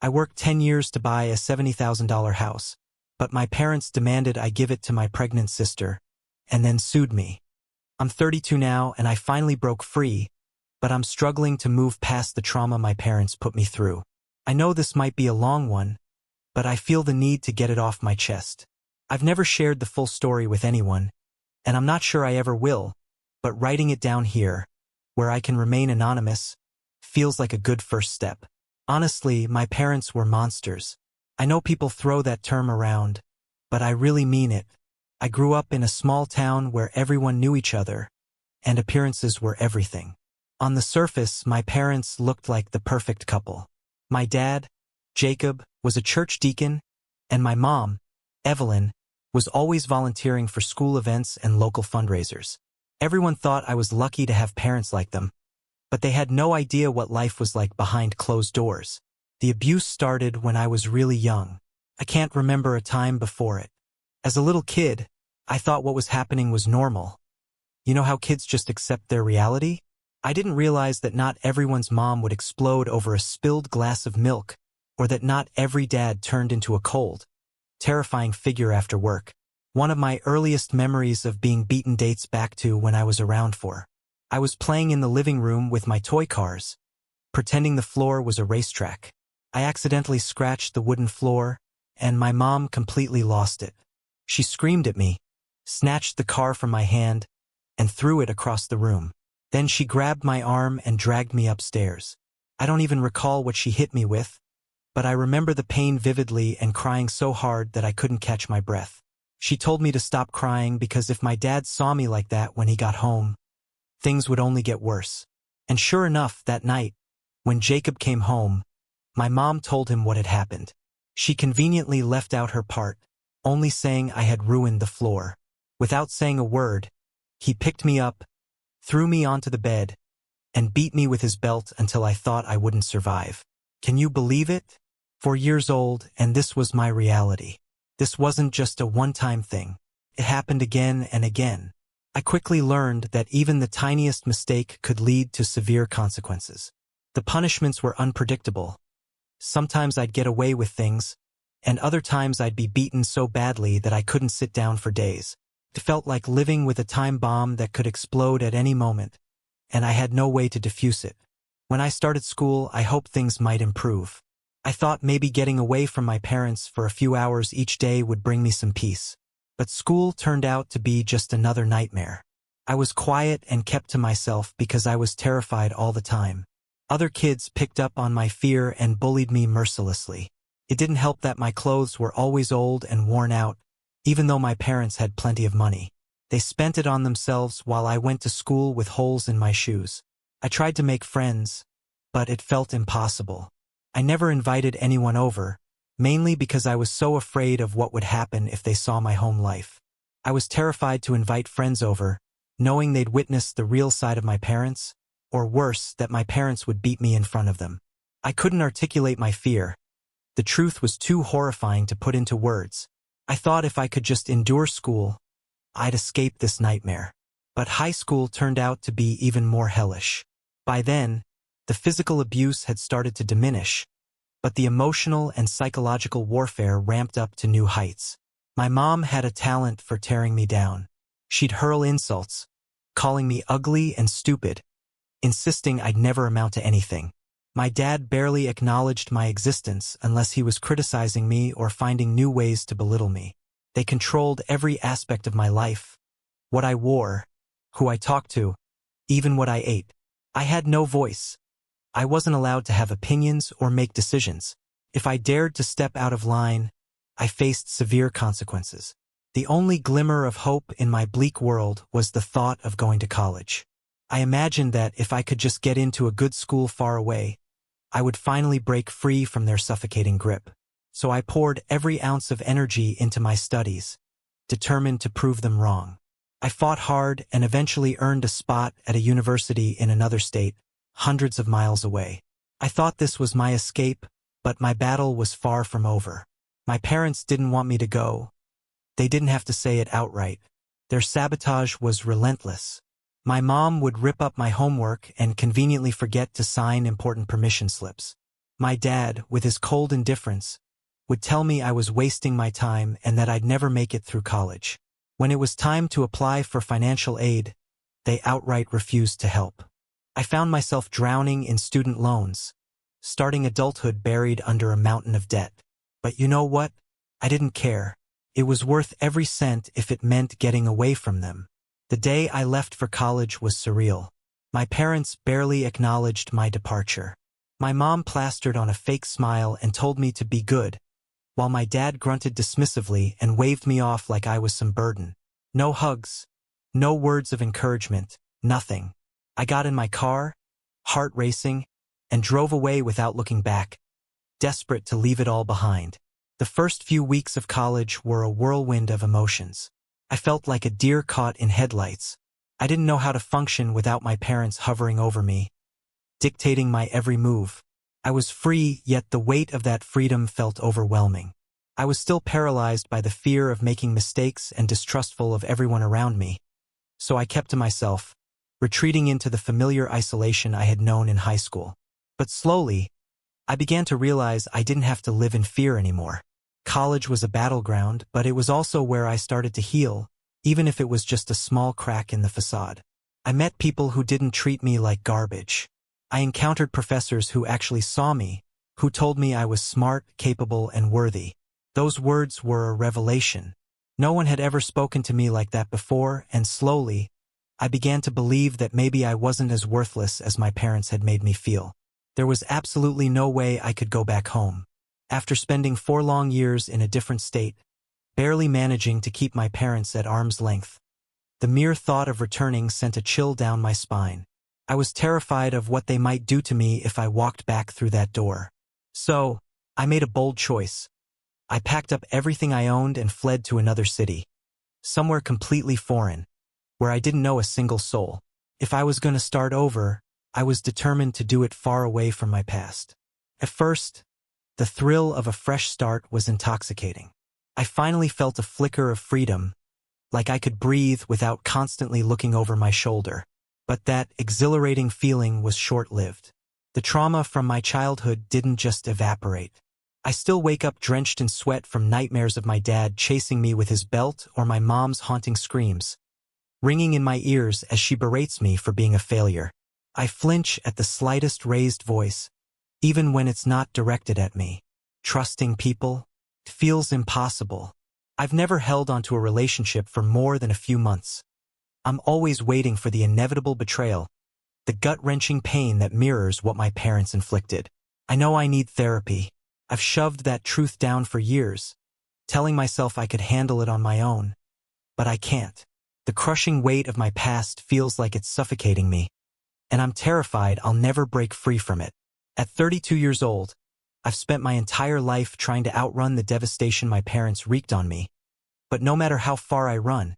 I worked 10 years to buy a $70,000 house, but my parents demanded I give it to my pregnant sister, and then sued me. I'm 32 now and I finally broke free, but I'm struggling to move past the trauma my parents put me through. I know this might be a long one, but I feel the need to get it off my chest. I've never shared the full story with anyone, and I'm not sure I ever will, but writing it down here, where I can remain anonymous, feels like a good first step. Honestly, my parents were monsters. I know people throw that term around, but I really mean it. I grew up in a small town where everyone knew each other, and appearances were everything. On the surface, my parents looked like the perfect couple. My dad, Jacob, was a church deacon, and my mom, Evelyn, was always volunteering for school events and local fundraisers. Everyone thought I was lucky to have parents like them, but they had no idea what life was like behind closed doors. The abuse started when I was really young. I can't remember a time before it. As a little kid, I thought what was happening was normal. You know how kids just accept their reality? I didn't realize that not everyone's mom would explode over a spilled glass of milk, or that not every dad turned into a cold, terrifying figure after work. One of my earliest memories of being beaten dates back to when I was around 4. I was playing in the living room with my toy cars, pretending the floor was a racetrack. I accidentally scratched the wooden floor, and my mom completely lost it. She screamed at me, snatched the car from my hand, and threw it across the room. Then she grabbed my arm and dragged me upstairs. I don't even recall what she hit me with, but I remember the pain vividly and crying so hard that I couldn't catch my breath. She told me to stop crying because if my dad saw me like that when he got home, things would only get worse. And sure enough, that night, when Jacob came home, my mom told him what had happened. She conveniently left out her part, only saying I had ruined the floor. Without saying a word, he picked me up, threw me onto the bed, and beat me with his belt until I thought I wouldn't survive. Can you believe it? 4 years old, and this was my reality. This wasn't just a one-time thing. It happened again and again. I quickly learned that even the tiniest mistake could lead to severe consequences. The punishments were unpredictable. Sometimes I'd get away with things, and other times I'd be beaten so badly that I couldn't sit down for days. It felt like living with a time bomb that could explode at any moment, and I had no way to defuse it. When I started school, I hoped things might improve. I thought maybe getting away from my parents for a few hours each day would bring me some peace. But school turned out to be just another nightmare. I was quiet and kept to myself because I was terrified all the time. Other kids picked up on my fear and bullied me mercilessly. It didn't help that my clothes were always old and worn out, even though my parents had plenty of money. They spent it on themselves while I went to school with holes in my shoes. I tried to make friends, but it felt impossible. I never invited anyone over, mainly because I was so afraid of what would happen if they saw my home life. I was terrified to invite friends over, knowing they'd witness the real side of my parents, or worse, that my parents would beat me in front of them. I couldn't articulate my fear. The truth was too horrifying to put into words. I thought if I could just endure school, I'd escape this nightmare. But high school turned out to be even more hellish. By then, the physical abuse had started to diminish, but the emotional and psychological warfare ramped up to new heights. My mom had a talent for tearing me down. She'd hurl insults, calling me ugly and stupid, insisting I'd never amount to anything. My dad barely acknowledged my existence unless he was criticizing me or finding new ways to belittle me. They controlled every aspect of my life, what I wore, who I talked to, even what I ate. I had no voice. I wasn't allowed to have opinions or make decisions. If I dared to step out of line, I faced severe consequences. The only glimmer of hope in my bleak world was the thought of going to college. I imagined that if I could just get into a good school far away, I would finally break free from their suffocating grip. So I poured every ounce of energy into my studies, determined to prove them wrong. I fought hard and eventually earned a spot at a university in another state, hundreds of miles away. I thought this was my escape, but my battle was far from over. My parents didn't want me to go. They didn't have to say it outright. Their sabotage was relentless. My mom would rip up my homework and conveniently forget to sign important permission slips. My dad, with his cold indifference, would tell me I was wasting my time and that I'd never make it through college. When it was time to apply for financial aid, they outright refused to help. I found myself drowning in student loans, starting adulthood buried under a mountain of debt. But you know what? I didn't care. It was worth every cent if it meant getting away from them. The day I left for college was surreal. My parents barely acknowledged my departure. My mom plastered on a fake smile and told me to be good, while my dad grunted dismissively and waved me off like I was some burden. No hugs, no words of encouragement, nothing. I got in my car, heart racing, and drove away without looking back, desperate to leave it all behind. The first few weeks of college were a whirlwind of emotions. I felt like a deer caught in headlights. I didn't know how to function without my parents hovering over me, dictating my every move. I was free, yet the weight of that freedom felt overwhelming. I was still paralyzed by the fear of making mistakes and distrustful of everyone around me. So I kept to myself, retreating into the familiar isolation I had known in high school. But slowly, I began to realize I didn't have to live in fear anymore. College was a battleground, but it was also where I started to heal, even if it was just a small crack in the facade. I met people who didn't treat me like garbage. I encountered professors who actually saw me, who told me I was smart, capable, and worthy. Those words were a revelation. No one had ever spoken to me like that before, and slowly, I began to believe that maybe I wasn't as worthless as my parents had made me feel. There was absolutely no way I could go back home. After spending 4 long years in a different state, barely managing to keep my parents at arm's length, the mere thought of returning sent a chill down my spine. I was terrified of what they might do to me if I walked back through that door. So, I made a bold choice. I packed up everything I owned and fled to another city, somewhere completely foreign, where I didn't know a single soul. If I was going to start over, I was determined to do it far away from my past. At first, the thrill of a fresh start was intoxicating. I finally felt a flicker of freedom, like I could breathe without constantly looking over my shoulder. But that exhilarating feeling was short-lived. The trauma from my childhood didn't just evaporate. I still wake up drenched in sweat from nightmares of my dad chasing me with his belt or my mom's haunting screams, ringing in my ears as she berates me for being a failure. I flinch at the slightest raised voice, even when it's not directed at me. Trusting people feels impossible. I've never held onto a relationship for more than a few months. I'm always waiting for the inevitable betrayal, the gut-wrenching pain that mirrors what my parents inflicted. I know I need therapy. I've shoved that truth down for years, telling myself I could handle it on my own. But I can't. The crushing weight of my past feels like it's suffocating me, and I'm terrified I'll never break free from it. At 32 years old, I've spent my entire life trying to outrun the devastation my parents wreaked on me. But no matter how far I run,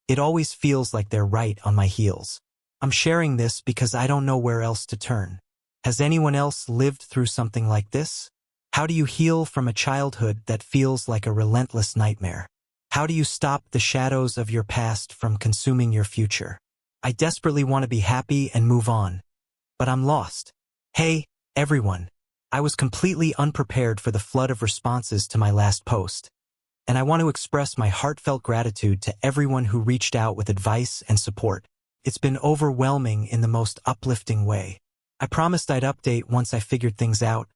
it always feels like they're right on my heels. I'm sharing this because I don't know where else to turn. Has anyone else lived through something like this? How do you heal from a childhood that feels like a relentless nightmare? How do you stop the shadows of your past from consuming your future? I desperately want to be happy and move on, but I'm lost. Hey, everyone. I was completely unprepared for the flood of responses to my last post, and I want to express my heartfelt gratitude to everyone who reached out with advice and support. It's been overwhelming in the most uplifting way. I promised I'd update once I figured things out,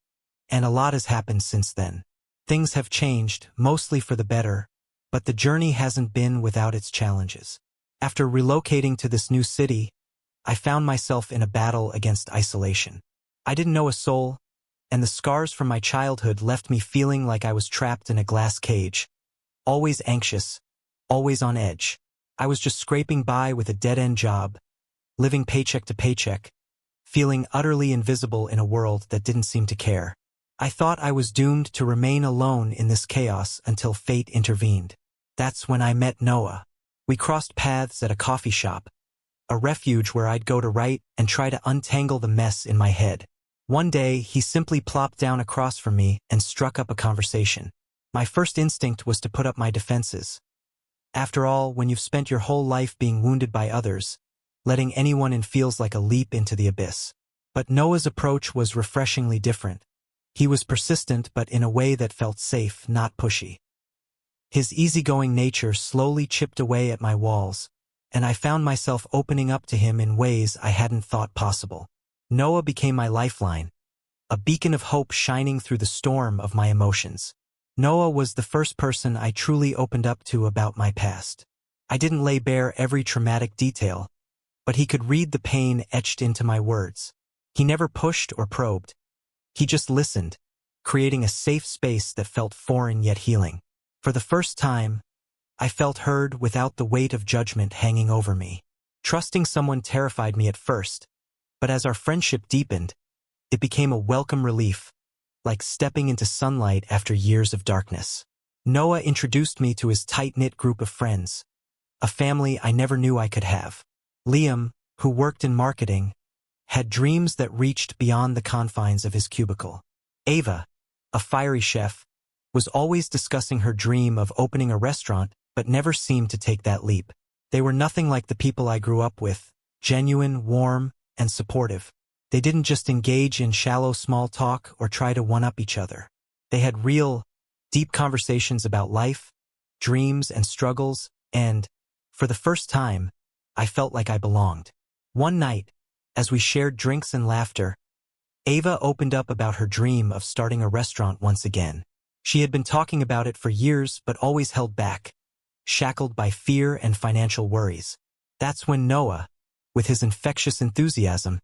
and a lot has happened since then. Things have changed, mostly for the better, but the journey hasn't been without its challenges. After relocating to this new city, I found myself in a battle against isolation. I didn't know a soul, and the scars from my childhood left me feeling like I was trapped in a glass cage, always anxious, always on edge. I was just scraping by with a dead-end job, living paycheck to paycheck, feeling utterly invisible in a world that didn't seem to care. I thought I was doomed to remain alone in this chaos until fate intervened. That's when I met Noah. We crossed paths at a coffee shop, a refuge where I'd go to write and try to untangle the mess in my head. One day, he simply plopped down across from me and struck up a conversation. My first instinct was to put up my defenses. After all, when you've spent your whole life being wounded by others, letting anyone in feels like a leap into the abyss. But Noah's approach was refreshingly different. He was persistent, but in a way that felt safe, not pushy. His easygoing nature slowly chipped away at my walls, and I found myself opening up to him in ways I hadn't thought possible. Noah became my lifeline, a beacon of hope shining through the storm of my emotions. Noah was the first person I truly opened up to about my past. I didn't lay bare every traumatic detail, but he could read the pain etched into my words. He never pushed or probed. He just listened, creating a safe space that felt foreign yet healing. For the first time, I felt heard without the weight of judgment hanging over me. Trusting someone terrified me at first, but as our friendship deepened, it became a welcome relief, like stepping into sunlight after years of darkness. Noah introduced me to his tight-knit group of friends, a family I never knew I could have. Liam, who worked in marketing, had dreams that reached beyond the confines of his cubicle. Ava, a fiery chef, was always discussing her dream of opening a restaurant but never seemed to take that leap. They were nothing like the people I grew up with, genuine, warm, and supportive. They didn't just engage in shallow small talk or try to one-up each other. They had real, deep conversations about life, dreams, and struggles, and, for the first time, I felt like I belonged. One night, as we shared drinks and laughter, Ava opened up about her dream of starting a restaurant once again. She had been talking about it for years but always held back, shackled by fear and financial worries. That's when Noah, with his infectious enthusiasm,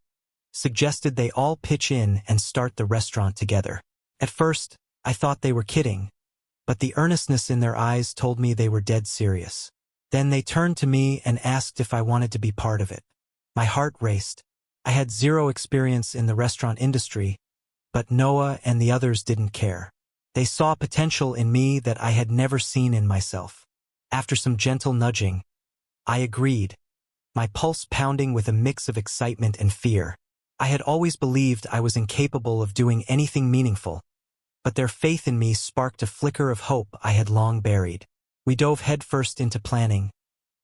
suggested they all pitch in and start the restaurant together. At first, I thought they were kidding, but the earnestness in their eyes told me they were dead serious. Then they turned to me and asked if I wanted to be part of it. My heart raced. I had zero experience in the restaurant industry, but Noah and the others didn't care. They saw potential in me that I had never seen in myself. After some gentle nudging, I agreed, my pulse pounding with a mix of excitement and fear. I had always believed I was incapable of doing anything meaningful, but their faith in me sparked a flicker of hope I had long buried. We dove headfirst into planning,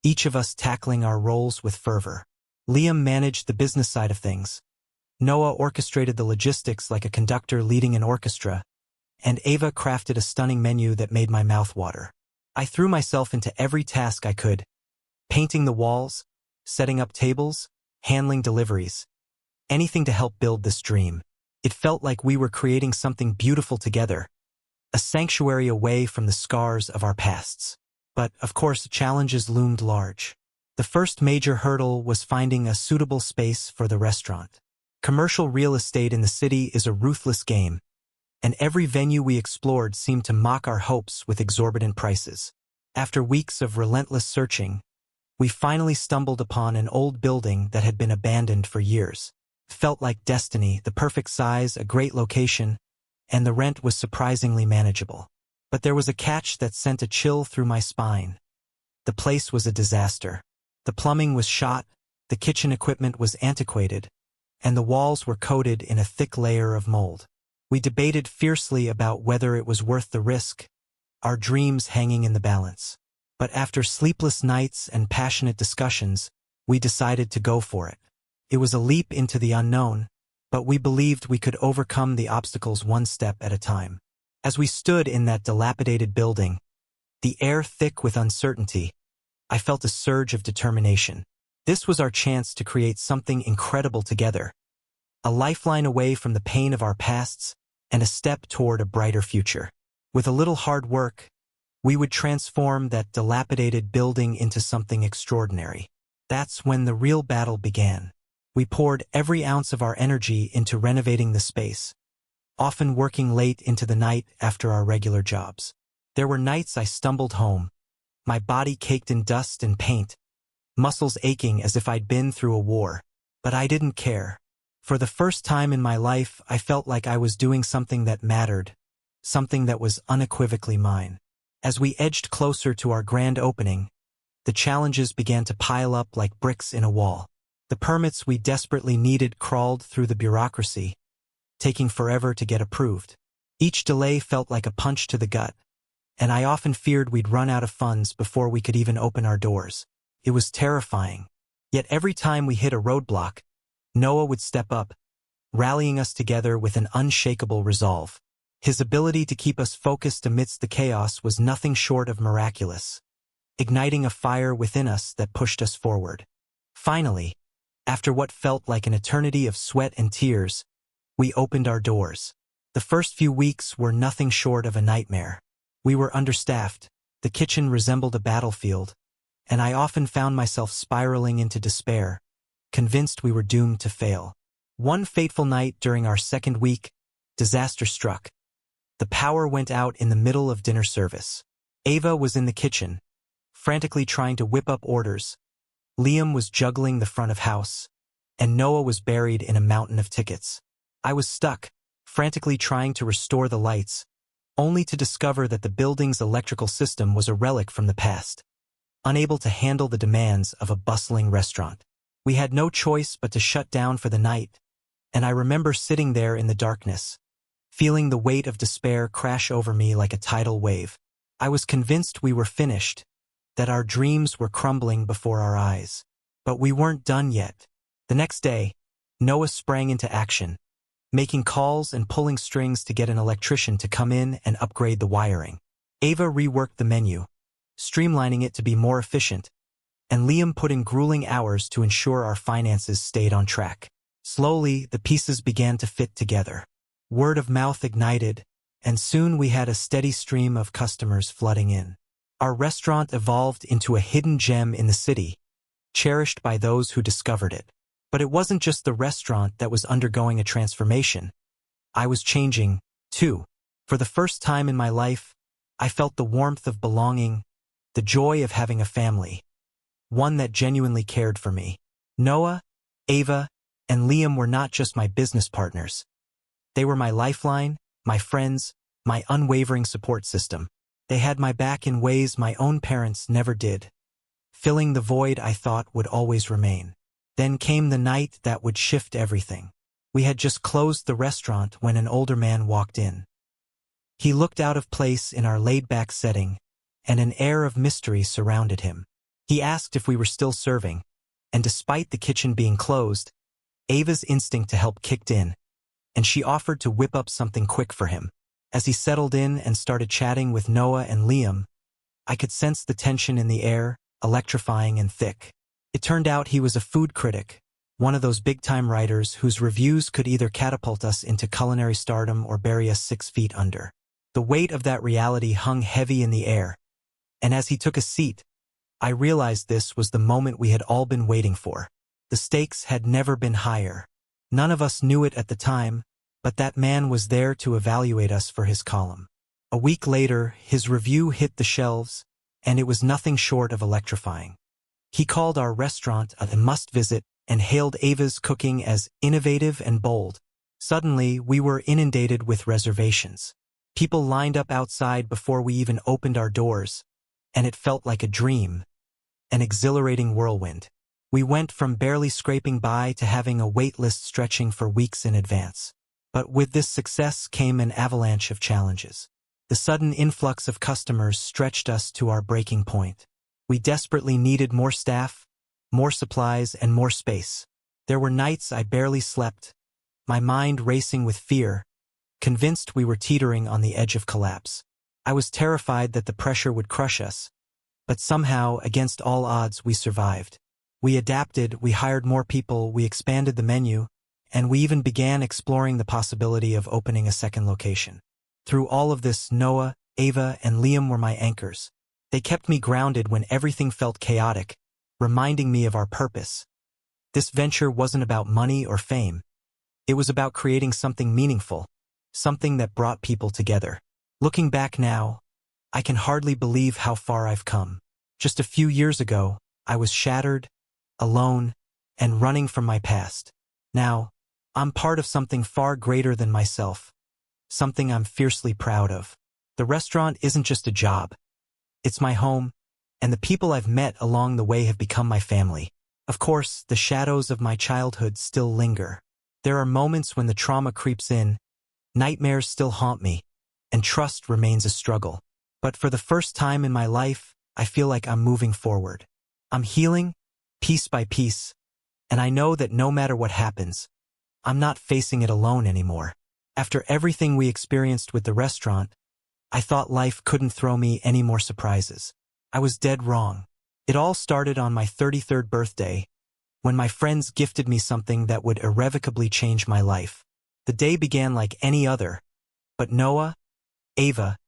each of us tackling our roles with fervor. Liam managed the business side of things. Noah orchestrated the logistics like a conductor leading an orchestra, and Ava crafted a stunning menu that made my mouth water. I threw myself into every task I could, painting the walls, setting up tables, handling deliveries, anything to help build this dream. It felt like we were creating something beautiful together, a sanctuary away from the scars of our pasts. But, of course, challenges loomed large. The first major hurdle was finding a suitable space for the restaurant. Commercial real estate in the city is a ruthless game, and every venue we explored seemed to mock our hopes with exorbitant prices. After weeks of relentless searching, we finally stumbled upon an old building that had been abandoned for years. It felt like destiny, the perfect size, a great location, and the rent was surprisingly manageable. But there was a catch that sent a chill through my spine. The place was a disaster. The plumbing was shot, the kitchen equipment was antiquated, and the walls were coated in a thick layer of mold. We debated fiercely about whether it was worth the risk, our dreams hanging in the balance. But after sleepless nights and passionate discussions, we decided to go for it. It was a leap into the unknown, but we believed we could overcome the obstacles one step at a time. As we stood in that dilapidated building, the air thick with uncertainty, I felt a surge of determination. This was our chance to create something incredible together, a lifeline away from the pain of our pasts and a step toward a brighter future. With a little hard work, we would transform that dilapidated building into something extraordinary. That's when the real battle began. We poured every ounce of our energy into renovating the space, often working late into the night after our regular jobs. There were nights I stumbled home, my body caked in dust and paint, muscles aching as if I'd been through a war. But I didn't care. For the first time in my life, I felt like I was doing something that mattered, something that was unequivocally mine. As we edged closer to our grand opening, the challenges began to pile up like bricks in a wall. The permits we desperately needed crawled through the bureaucracy, taking forever to get approved. Each delay felt like a punch to the gut, and I often feared we'd run out of funds before we could even open our doors. It was terrifying. Yet every time we hit a roadblock, Noah would step up, rallying us together with an unshakable resolve. His ability to keep us focused amidst the chaos was nothing short of miraculous, igniting a fire within us that pushed us forward. Finally, after what felt like an eternity of sweat and tears, we opened our doors. The first few weeks were nothing short of a nightmare. We were understaffed, the kitchen resembled a battlefield, and I often found myself spiraling into despair, convinced we were doomed to fail. One fateful night during our second week, disaster struck. The power went out in the middle of dinner service. Ava was in the kitchen, frantically trying to whip up orders. Liam was juggling the front of house, and Noah was buried in a mountain of tickets. I was stuck, frantically trying to restore the lights, only to discover that the building's electrical system was a relic from the past, unable to handle the demands of a bustling restaurant. We had no choice but to shut down for the night, and I remember sitting there in the darkness, feeling the weight of despair crash over me like a tidal wave. I was convinced we were finished, that our dreams were crumbling before our eyes. But we weren't done yet. The next day, Noah sprang into action, making calls and pulling strings to get an electrician to come in and upgrade the wiring. Ava reworked the menu, streamlining it to be more efficient, and Liam put in grueling hours to ensure our finances stayed on track. Slowly, the pieces began to fit together. Word of mouth ignited, and soon we had a steady stream of customers flooding in. Our restaurant evolved into a hidden gem in the city, cherished by those who discovered it. But it wasn't just the restaurant that was undergoing a transformation. I was changing, too. For the first time in my life, I felt the warmth of belonging, the joy of having a family, one that genuinely cared for me. Noah, Ava, and Liam were not just my business partners. They were my lifeline, my friends, my unwavering support system. They had my back in ways my own parents never did, filling the void I thought would always remain. Then came the night that would shift everything. We had just closed the restaurant when an older man walked in. He looked out of place in our laid-back setting, and an air of mystery surrounded him. He asked if we were still serving, and despite the kitchen being closed, Ava's instinct to help kicked in, and she offered to whip up something quick for him. As he settled in and started chatting with Noah and Liam, I could sense the tension in the air, electrifying and thick. It turned out he was a food critic, one of those big-time writers whose reviews could either catapult us into culinary stardom or bury us 6 feet under. The weight of that reality hung heavy in the air, and as he took a seat, I realized this was the moment we had all been waiting for. The stakes had never been higher. None of us knew it at the time, but that man was there to evaluate us for his column. A week later, his review hit the shelves, and it was nothing short of electrifying. He called our restaurant a must-visit and hailed Ava's cooking as innovative and bold. Suddenly, we were inundated with reservations. People lined up outside before we even opened our doors, and it felt like a dream, an exhilarating whirlwind. We went from barely scraping by to having a wait list stretching for weeks in advance. But with this success came an avalanche of challenges. The sudden influx of customers stretched us to our breaking point. We desperately needed more staff, more supplies, and more space. There were nights I barely slept, my mind racing with fear, convinced we were teetering on the edge of collapse. I was terrified that the pressure would crush us, but somehow, against all odds, we survived. We adapted, we hired more people, we expanded the menu, and we even began exploring the possibility of opening a second location. Through all of this, Noah, Ava, and Liam were my anchors. They kept me grounded when everything felt chaotic, reminding me of our purpose. This venture wasn't about money or fame. It was about creating something meaningful, something that brought people together. Looking back now, I can hardly believe how far I've come. Just a few years ago, I was shattered, alone, and running from my past. Now, I'm part of something far greater than myself, something I'm fiercely proud of. The restaurant isn't just a job. It's my home, and the people I've met along the way have become my family. Of course, the shadows of my childhood still linger. There are moments when the trauma creeps in, nightmares still haunt me, and trust remains a struggle. But for the first time in my life, I feel like I'm moving forward. I'm healing, piece by piece, and I know that no matter what happens, I'm not facing it alone anymore. After everything we experienced with the restaurant, I thought life couldn't throw me any more surprises. I was dead wrong. It all started on my 33rd birthday, when my friends gifted me something that would irrevocably change my life. The day began like any other, but Noah, Ava,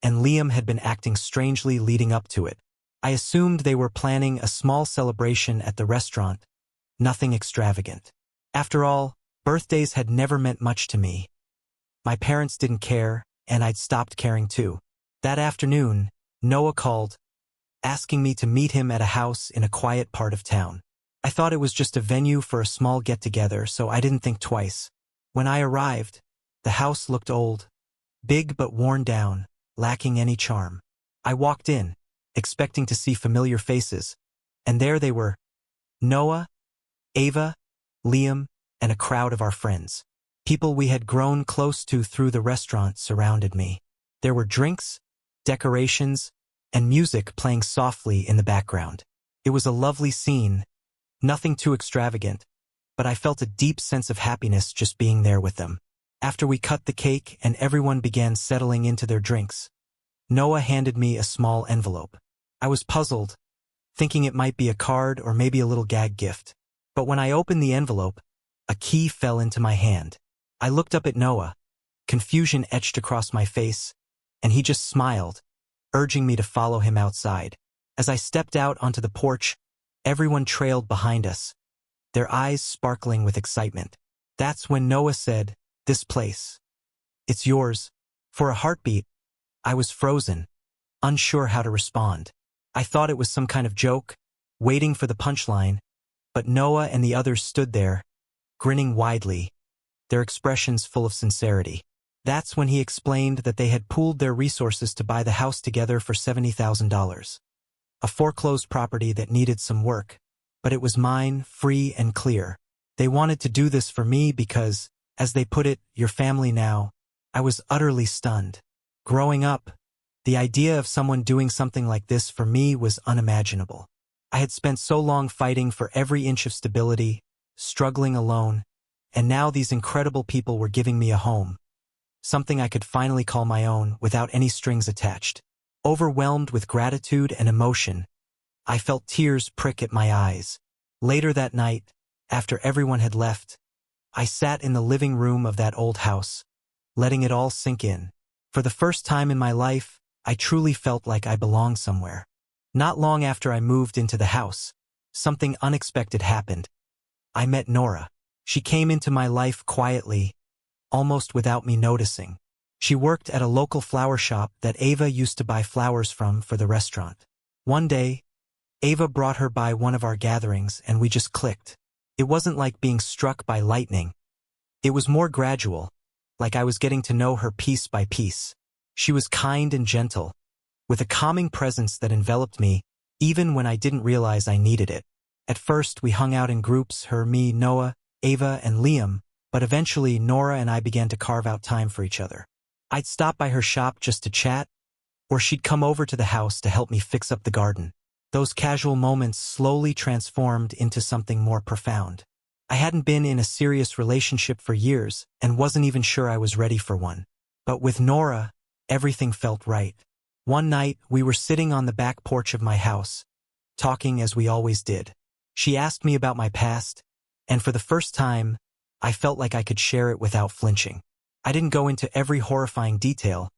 and Liam had been acting strangely leading up to it. I assumed they were planning a small celebration at the restaurant, nothing extravagant. After all, birthdays had never meant much to me. My parents didn't care, and I'd stopped caring too. That afternoon, Noah called, asking me to meet him at a house in a quiet part of town. I thought it was just a venue for a small get-together, so I didn't think twice. When I arrived, the house looked old, big but worn down, lacking any charm. I walked in, expecting to see familiar faces, and there they were: Noah, Ava, Liam, and a crowd of our friends. People we had grown close to through the restaurant surrounded me. There were drinks, decorations, and music playing softly in the background. It was a lovely scene, nothing too extravagant, but I felt a deep sense of happiness just being there with them. After we cut the cake and everyone began settling into their drinks, Noah handed me a small envelope. I was puzzled, thinking it might be a card or maybe a little gag gift. But when I opened the envelope, a key fell into my hand. I looked up at Noah, confusion etched across my face, and he just smiled, urging me to follow him outside. As I stepped out onto the porch, everyone trailed behind us, their eyes sparkling with excitement. That's when Noah said, "This place. It's yours." For a heartbeat, I was frozen, unsure how to respond. I thought it was some kind of joke, waiting for the punchline, but Noah and the others stood there, grinning widely, their expressions full of sincerity. That's when he explained that they had pooled their resources to buy the house together for $70,000. A foreclosed property that needed some work, but it was mine, free and clear. They wanted to do this for me because, as they put it, "your family now." I was utterly stunned. Growing up, the idea of someone doing something like this for me was unimaginable. I had spent so long fighting for every inch of stability, struggling alone, and now these incredible people were giving me a home, something I could finally call my own without any strings attached. Overwhelmed with gratitude and emotion, I felt tears prick at my eyes. Later that night, after everyone had left, I sat in the living room of that old house, letting it all sink in. For the first time in my life, I truly felt like I belonged somewhere. Not long after I moved into the house, something unexpected happened. I met Nora. She came into my life quietly, almost without me noticing. She worked at a local flower shop that Ava used to buy flowers from for the restaurant. One day, Ava brought her by one of our gatherings and we just clicked. It wasn't like being struck by lightning. It was more gradual, like I was getting to know her piece by piece. She was kind and gentle, with a calming presence that enveloped me, even when I didn't realize I needed it. At first, we hung out in groups, her, me, Noah, Ava, and Liam, but eventually Nora and I began to carve out time for each other. I'd stop by her shop just to chat, or she'd come over to the house to help me fix up the garden. Those casual moments slowly transformed into something more profound. I hadn't been in a serious relationship for years and wasn't even sure I was ready for one. But with Nora, everything felt right. One night, we were sitting on the back porch of my house, talking as we always did. She asked me about my past, and for the first time, I felt like I could share it without flinching. I didn't go into every horrifying detail,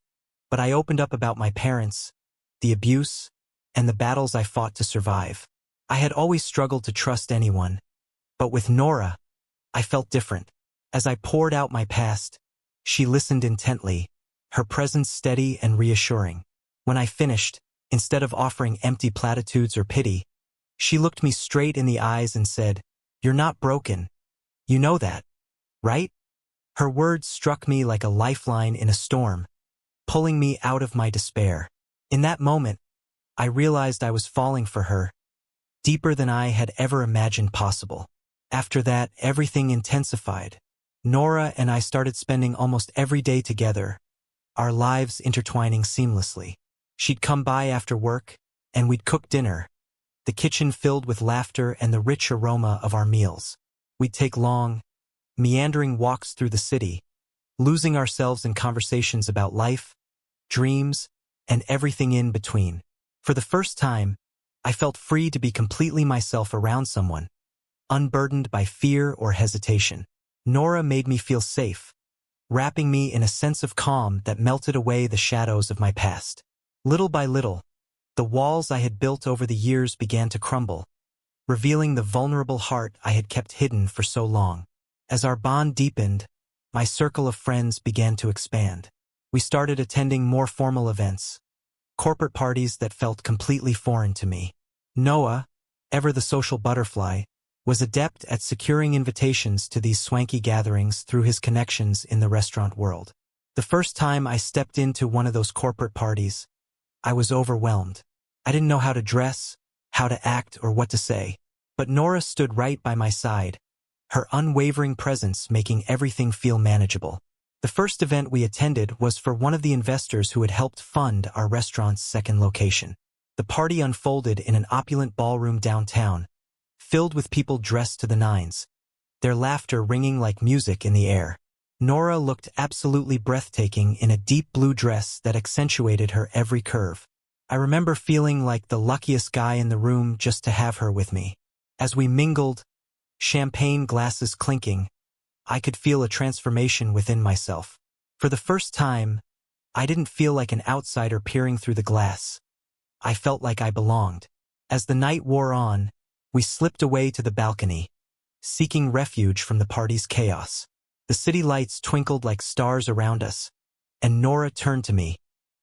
but I opened up about my parents, the abuse, and the battles I fought to survive. I had always struggled to trust anyone, but with Nora, I felt different. As I poured out my past, she listened intently, her presence steady and reassuring. When I finished, instead of offering empty platitudes or pity, she looked me straight in the eyes and said, "You're not broken. You know that, right?" Her words struck me like a lifeline in a storm, pulling me out of my despair. In that moment, I realized I was falling for her, deeper than I had ever imagined possible. After that, everything intensified. Nora and I started spending almost every day together, our lives intertwining seamlessly. She'd come by after work, and we'd cook dinner, the kitchen filled with laughter and the rich aroma of our meals. We'd take long, meandering walks through the city, losing ourselves in conversations about life, dreams, and everything in between. For the first time, I felt free to be completely myself around someone, unburdened by fear or hesitation. Nora made me feel safe, wrapping me in a sense of calm that melted away the shadows of my past. Little by little, the walls I had built over the years began to crumble, revealing the vulnerable heart I had kept hidden for so long. As our bond deepened, my circle of friends began to expand. We started attending more formal events, corporate parties that felt completely foreign to me. Noah, ever the social butterfly, was adept at securing invitations to these swanky gatherings through his connections in the restaurant world. The first time I stepped into one of those corporate parties, I was overwhelmed. I didn't know how to dress, how to act, or what to say. But Nora stood right by my side, her unwavering presence making everything feel manageable. The first event we attended was for one of the investors who had helped fund our restaurant's second location. The party unfolded in an opulent ballroom downtown, filled with people dressed to the nines, their laughter ringing like music in the air. Nora looked absolutely breathtaking in a deep blue dress that accentuated her every curve. I remember feeling like the luckiest guy in the room just to have her with me. As we mingled, champagne glasses clinking, I could feel a transformation within myself. For the first time, I didn't feel like an outsider peering through the glass. I felt like I belonged. As the night wore on, we slipped away to the balcony, seeking refuge from the party's chaos. The city lights twinkled like stars around us, and Nora turned to me,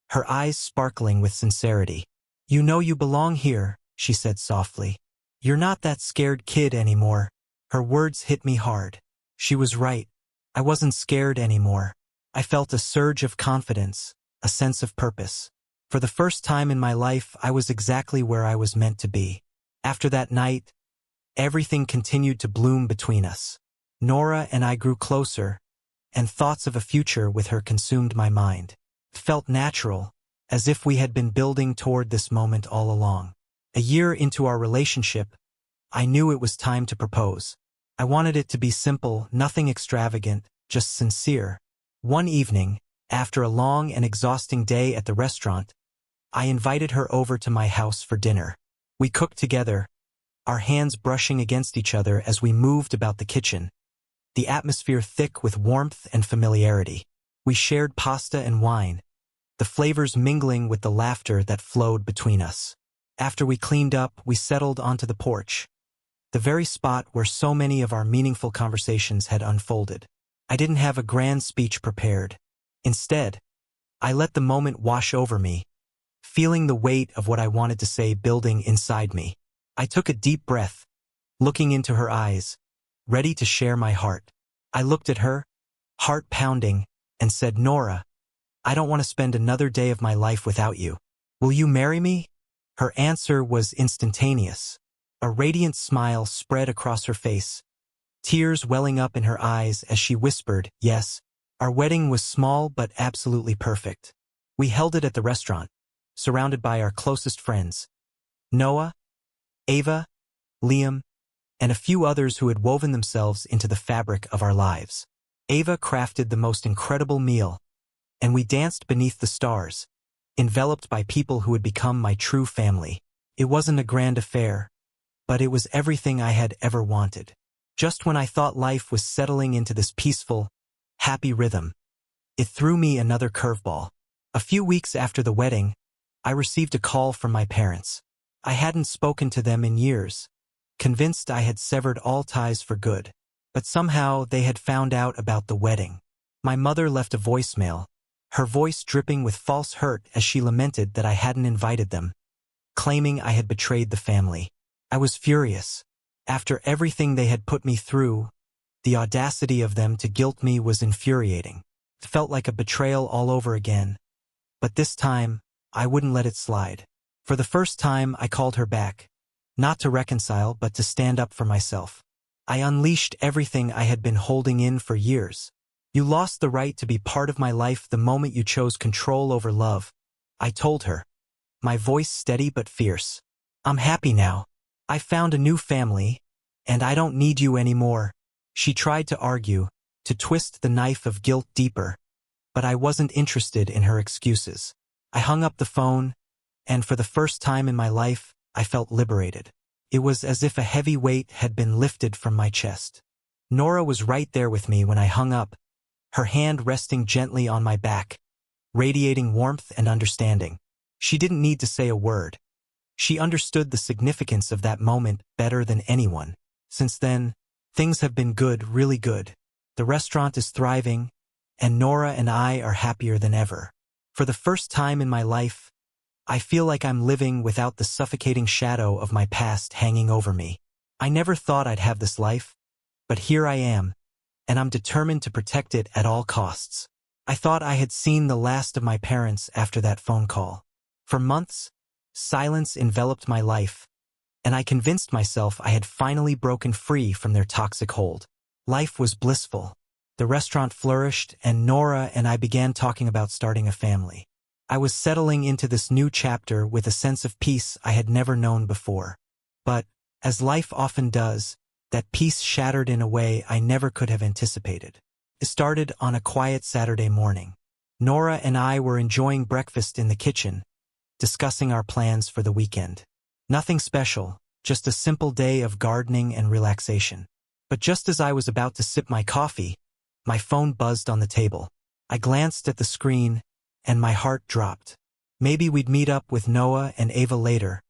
her eyes sparkling with sincerity. "You know you belong here," she said softly. "You're not that scared kid anymore." Her words hit me hard. She was right. I wasn't scared anymore. I felt a surge of confidence, a sense of purpose. For the first time in my life, I was exactly where I was meant to be. After that night, everything continued to bloom between us. Nora and I grew closer, and thoughts of a future with her consumed my mind. It felt natural, as if we had been building toward this moment all along. A year into our relationship, I knew it was time to propose. I wanted it to be simple, nothing extravagant, just sincere. One evening, after a long and exhausting day at the restaurant, I invited her over to my house for dinner. We cooked together, our hands brushing against each other as we moved about the kitchen, the atmosphere thick with warmth and familiarity. We shared pasta and wine, the flavors mingling with the laughter that flowed between us. After we cleaned up, we settled onto the porch, the very spot where so many of our meaningful conversations had unfolded. I didn't have a grand speech prepared. Instead, I let the moment wash over me, feeling the weight of what I wanted to say building inside me. I took a deep breath, looking into her eyes, ready to share my heart. I looked at her, heart pounding, and said, "Nora, I don't want to spend another day of my life without you. Will you marry me?" Her answer was instantaneous. A radiant smile spread across her face, tears welling up in her eyes as she whispered, "Yes." Our wedding was small but absolutely perfect. We held it at the restaurant, surrounded by our closest friends, Noah, Ava, Liam, and a few others who had woven themselves into the fabric of our lives. Ava crafted the most incredible meal, and we danced beneath the stars, enveloped by people who had become my true family. It wasn't a grand affair, but it was everything I had ever wanted. Just when I thought life was settling into this peaceful, happy rhythm, it threw me another curveball. A few weeks after the wedding, I received a call from my parents. I hadn't spoken to them in years, convinced I had severed all ties for good. But somehow they had found out about the wedding. My mother left a voicemail, her voice dripping with false hurt as she lamented that I hadn't invited them, claiming I had betrayed the family. I was furious. After everything they had put me through, the audacity of them to guilt me was infuriating. It felt like a betrayal all over again. But this time, I wouldn't let it slide. For the first time, I called her back, not to reconcile but to stand up for myself. I unleashed everything I had been holding in for years. "You lost the right to be part of my life the moment you chose control over love," I told her, my voice steady but fierce. "I'm happy now. I found a new family, and I don't need you anymore." She tried to argue, to twist the knife of guilt deeper, but I wasn't interested in her excuses. I hung up the phone, and for the first time in my life, I felt liberated. It was as if a heavy weight had been lifted from my chest. Nora was right there with me when I hung up, her hand resting gently on my back, radiating warmth and understanding. She didn't need to say a word. She understood the significance of that moment better than anyone. Since then, things have been good, really good. The restaurant is thriving, and Nora and I are happier than ever. For the first time in my life, I feel like I'm living without the suffocating shadow of my past hanging over me. I never thought I'd have this life, but here I am, and I'm determined to protect it at all costs. I thought I had seen the last of my parents after that phone call. For months, silence enveloped my life, and I convinced myself I had finally broken free from their toxic hold. Life was blissful. The restaurant flourished, and Nora and I began talking about starting a family. I was settling into this new chapter with a sense of peace I had never known before. But, as life often does, that peace shattered in a way I never could have anticipated. It started on a quiet Saturday morning. Nora and I were enjoying breakfast in the kitchen, discussing our plans for the weekend. Nothing special, just a simple day of gardening and relaxation. But just as I was about to sip my coffee, my phone buzzed on the table. I glanced at the screen, and my heart dropped. Maybe we'd meet up with Noah and Ava later,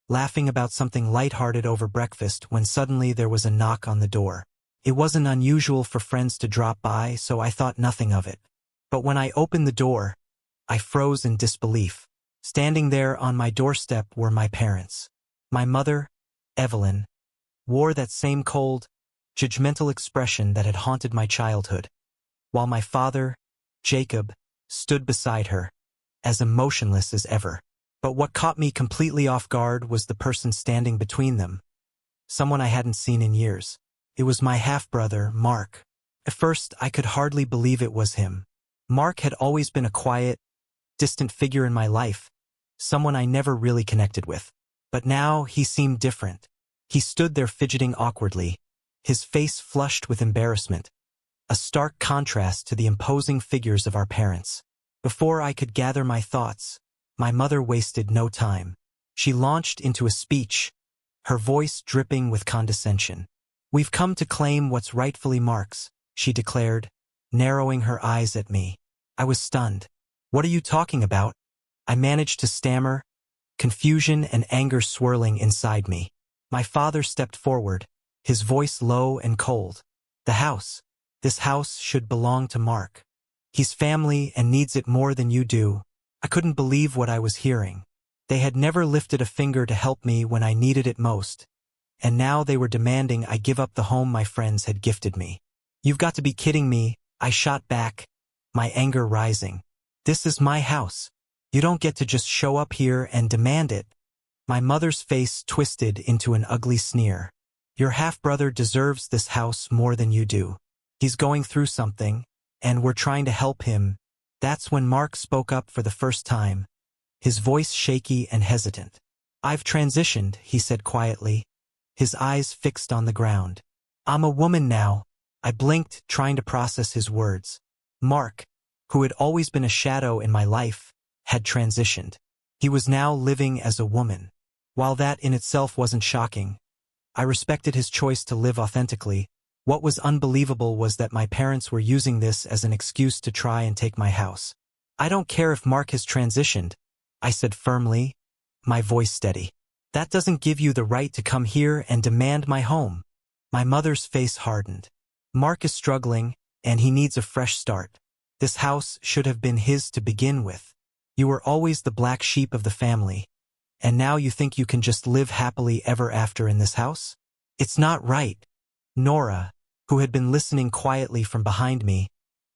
laughing about something lighthearted over breakfast when suddenly there was a knock on the door. It wasn't unusual for friends to drop by, so I thought nothing of it. But when I opened the door, I froze in disbelief. Standing there on my doorstep were my parents. My mother, Evelyn, wore that same cold, judgmental expression that had haunted my childhood, while my father, Jacob, stood beside her, as emotionless as ever. But what caught me completely off guard was the person standing between them, someone I hadn't seen in years. It was my half-brother, Mark. At first, I could hardly believe it was him. Mark had always been a quiet, distant figure in my life, someone I never really connected with. But now he seemed different. He stood there fidgeting awkwardly, his face flushed with embarrassment, a stark contrast to the imposing figures of our parents. Before I could gather my thoughts, my mother wasted no time. She launched into a speech, her voice dripping with condescension. "We've come to claim what's rightfully Mark's," she declared, narrowing her eyes at me. I was stunned. "What are you talking about?" I managed to stammer, confusion and anger swirling inside me. My father stepped forward, his voice low and cold. This house should belong to Mark. He's family and needs it more than you do." I couldn't believe what I was hearing. They had never lifted a finger to help me when I needed it most, and now they were demanding I give up the home my friends had gifted me. "You've got to be kidding me," I shot back, my anger rising. "This is my house. You don't get to just show up here and demand it." My mother's face twisted into an ugly sneer. "Your half-brother deserves this house more than you do. He's going through something, and we're trying to help him." That's when Mark spoke up for the first time, his voice shaky and hesitant. "I've transitioned," he said quietly, his eyes fixed on the ground. "I'm a woman now." I blinked, trying to process his words. Mark, who had always been a shadow in my life, had transitioned. He was now living as a woman. While that in itself wasn't shocking, I respected his choice to live authentically. What was unbelievable was that my parents were using this as an excuse to try and take my house. "I don't care if Mark has transitioned," I said firmly, my voice steady. "That doesn't give you the right to come here and demand my home." My mother's face hardened. "Mark is struggling, and he needs a fresh start. This house should have been his to begin with. You were always the black sheep of the family, and now you think you can just live happily ever after in this house? It's not right." Nora, who had been listening quietly from behind me,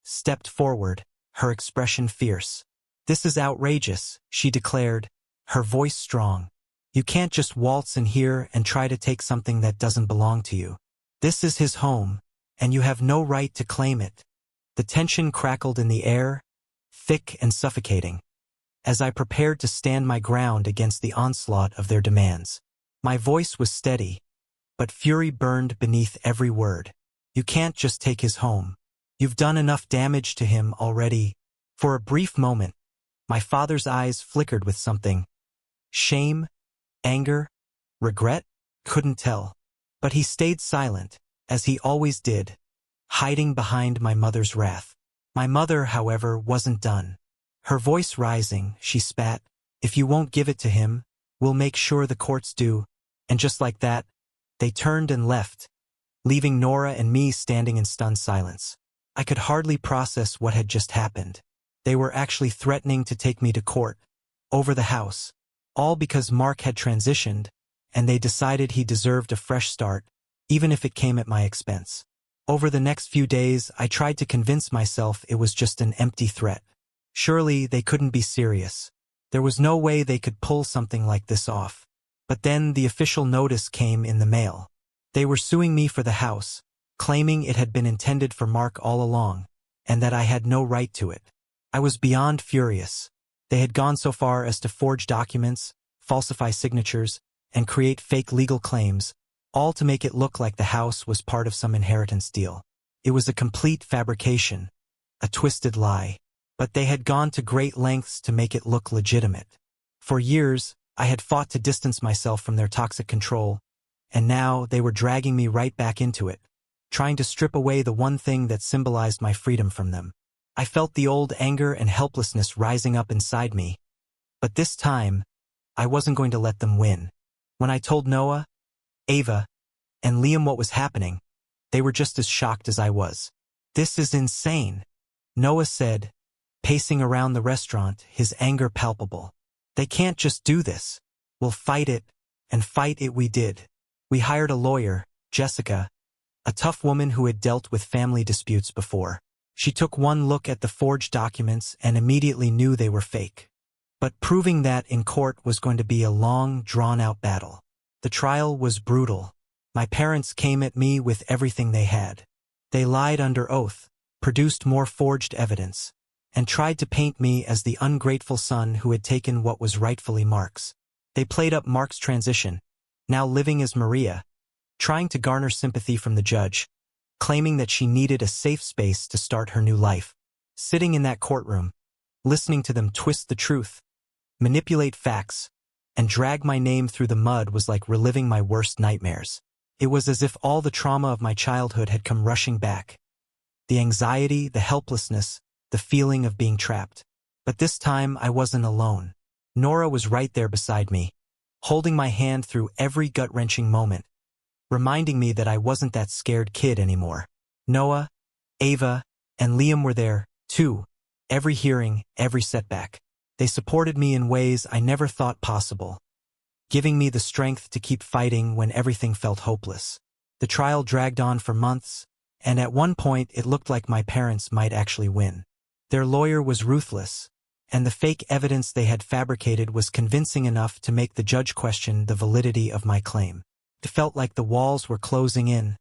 stepped forward, her expression fierce. "This is outrageous," she declared, her voice strong. "You can't just waltz in here and try to take something that doesn't belong to you. This is his home, and you have no right to claim it." The tension crackled in the air, thick and suffocating, as I prepared to stand my ground against the onslaught of their demands. My voice was steady, but fury burned beneath every word. You can't just take his home. You've done enough damage to him already. For a brief moment, my father's eyes flickered with something. Shame? Anger? Regret? Couldn't tell. But he stayed silent, as he always did, hiding behind my mother's wrath. My mother, however, wasn't done. Her voice rising, she spat, "If you won't give it to him, we'll make sure the courts do." And just like that, they turned and left, leaving Nora and me standing in stunned silence. I could hardly process what had just happened. They were actually threatening to take me to court, over the house, all because Mark had transitioned, and they decided he deserved a fresh start, even if it came at my expense. Over the next few days, I tried to convince myself it was just an empty threat. Surely they couldn't be serious. There was no way they could pull something like this off. But then the official notice came in the mail. They were suing me for the house, claiming it had been intended for Mark all along, and that I had no right to it. I was beyond furious. They had gone so far as to forge documents, falsify signatures, and create fake legal claims, all to make it look like the house was part of some inheritance deal. It was a complete fabrication, a twisted lie. But they had gone to great lengths to make it look legitimate. For years, I had fought to distance myself from their toxic control, and now they were dragging me right back into it, trying to strip away the one thing that symbolized my freedom from them. I felt the old anger and helplessness rising up inside me. But this time, I wasn't going to let them win. When I told Noah, Ava, and Liam what was happening, they were just as shocked as I was. "This is insane," Noah said, pacing around the restaurant, his anger palpable. "They can't just do this. We'll fight it," and fight it we did. We hired a lawyer, Jessica, a tough woman who had dealt with family disputes before. She took one look at the forged documents and immediately knew they were fake. But proving that in court was going to be a long, drawn-out battle. The trial was brutal. My parents came at me with everything they had. They lied under oath, produced more forged evidence, and tried to paint me as the ungrateful son who had taken what was rightfully Mark's. They played up Mark's transition, now living as Maria, trying to garner sympathy from the judge, claiming that she needed a safe space to start her new life. Sitting in that courtroom, listening to them twist the truth, manipulate facts, and drag my name through the mud was like reliving my worst nightmares. It was as if all the trauma of my childhood had come rushing back. The anxiety, the helplessness, the feeling of being trapped. But this time I wasn't alone. Nora was right there beside me, holding my hand through every gut-wrenching moment, reminding me that I wasn't that scared kid anymore. Noah, Ava, and Liam were there, too, every hearing, every setback. They supported me in ways I never thought possible, giving me the strength to keep fighting when everything felt hopeless. The trial dragged on for months, and at one point it looked like my parents might actually win. Their lawyer was ruthless, and the fake evidence they had fabricated was convincing enough to make the judge question the validity of my claim. It felt like the walls were closing in,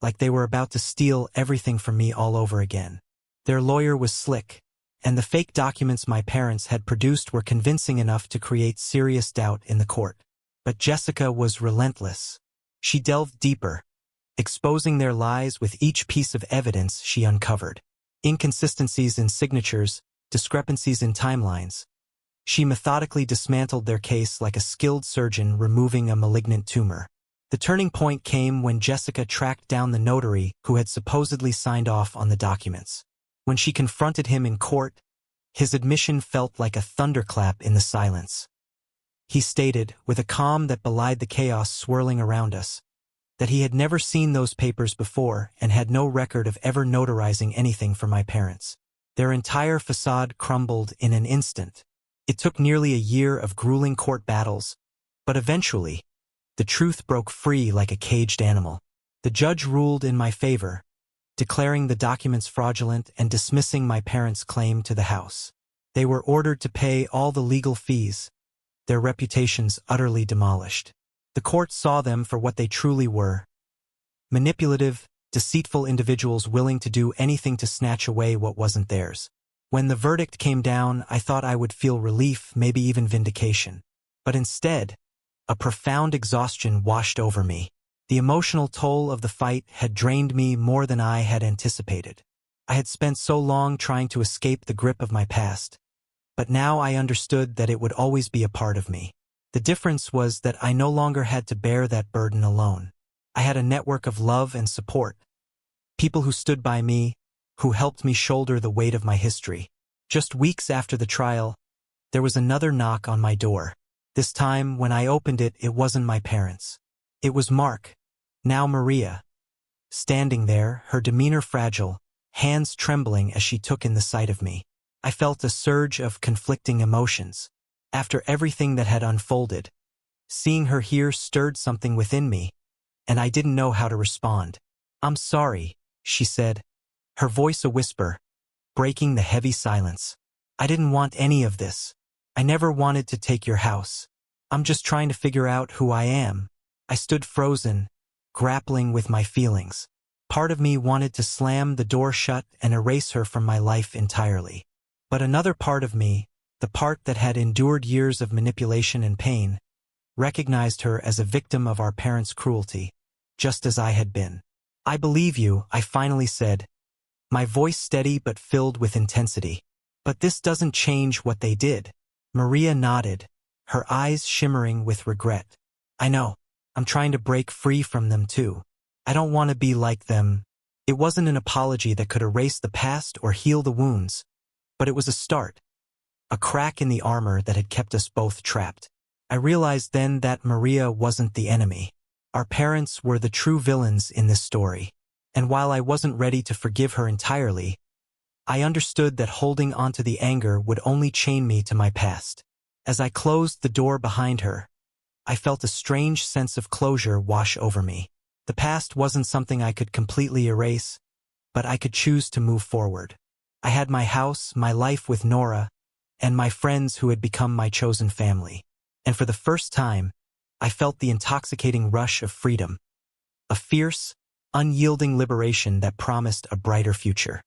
like they were about to steal everything from me all over again. Their lawyer was slick, and the fake documents my parents had produced were convincing enough to create serious doubt in the court. But Jessica was relentless. She delved deeper, exposing their lies with each piece of evidence she uncovered. Inconsistencies in signatures, discrepancies in timelines. She methodically dismantled their case like a skilled surgeon removing a malignant tumor. The turning point came when Jessica tracked down the notary who had supposedly signed off on the documents. When she confronted him in court, his admission felt like a thunderclap in the silence. He stated, with a calm that belied the chaos swirling around us, that he had never seen those papers before and had no record of ever notarizing anything for my parents. Their entire facade crumbled in an instant. It took nearly a year of grueling court battles, but eventually, the truth broke free like a caged animal. The judge ruled in my favor, declaring the documents fraudulent and dismissing my parents' claim to the house. They were ordered to pay all the legal fees, their reputations utterly demolished. The court saw them for what they truly were: manipulative, deceitful individuals willing to do anything to snatch away what wasn't theirs. When the verdict came down, I thought I would feel relief, maybe even vindication. But instead, a profound exhaustion washed over me. The emotional toll of the fight had drained me more than I had anticipated. I had spent so long trying to escape the grip of my past, but now I understood that it would always be a part of me. The difference was that I no longer had to bear that burden alone. I had a network of love and support, people who stood by me, who helped me shoulder the weight of my history. Just weeks after the trial, there was another knock on my door. This time, when I opened it, it wasn't my parents. It was Mark, now Maria, standing there, her demeanor fragile, hands trembling as she took in the sight of me. I felt a surge of conflicting emotions. After everything that had unfolded, seeing her here stirred something within me, and I didn't know how to respond. "I'm sorry," she said, her voice a whisper, breaking the heavy silence. "I didn't want any of this. I never wanted to take your house. I'm just trying to figure out who I am." I stood frozen, grappling with my feelings. Part of me wanted to slam the door shut and erase her from my life entirely. But another part of me, the part that had endured years of manipulation and pain, recognized her as a victim of our parents' cruelty, just as I had been. "I believe you," I finally said, my voice steady but filled with intensity. "But this doesn't change what they did." Maria nodded, her eyes shimmering with regret. "I know. I'm trying to break free from them too. I don't want to be like them." It wasn't an apology that could erase the past or heal the wounds, but it was a start, a crack in the armor that had kept us both trapped. I realized then that Maria wasn't the enemy. Our parents were the true villains in this story. And while I wasn't ready to forgive her entirely, I understood that holding onto the anger would only chain me to my past. As I closed the door behind her, I felt a strange sense of closure wash over me. The past wasn't something I could completely erase, but I could choose to move forward. I had my house, my life with Nora, and my friends who had become my chosen family. And for the first time, I felt the intoxicating rush of freedom, a fierce, unyielding liberation that promised a brighter future.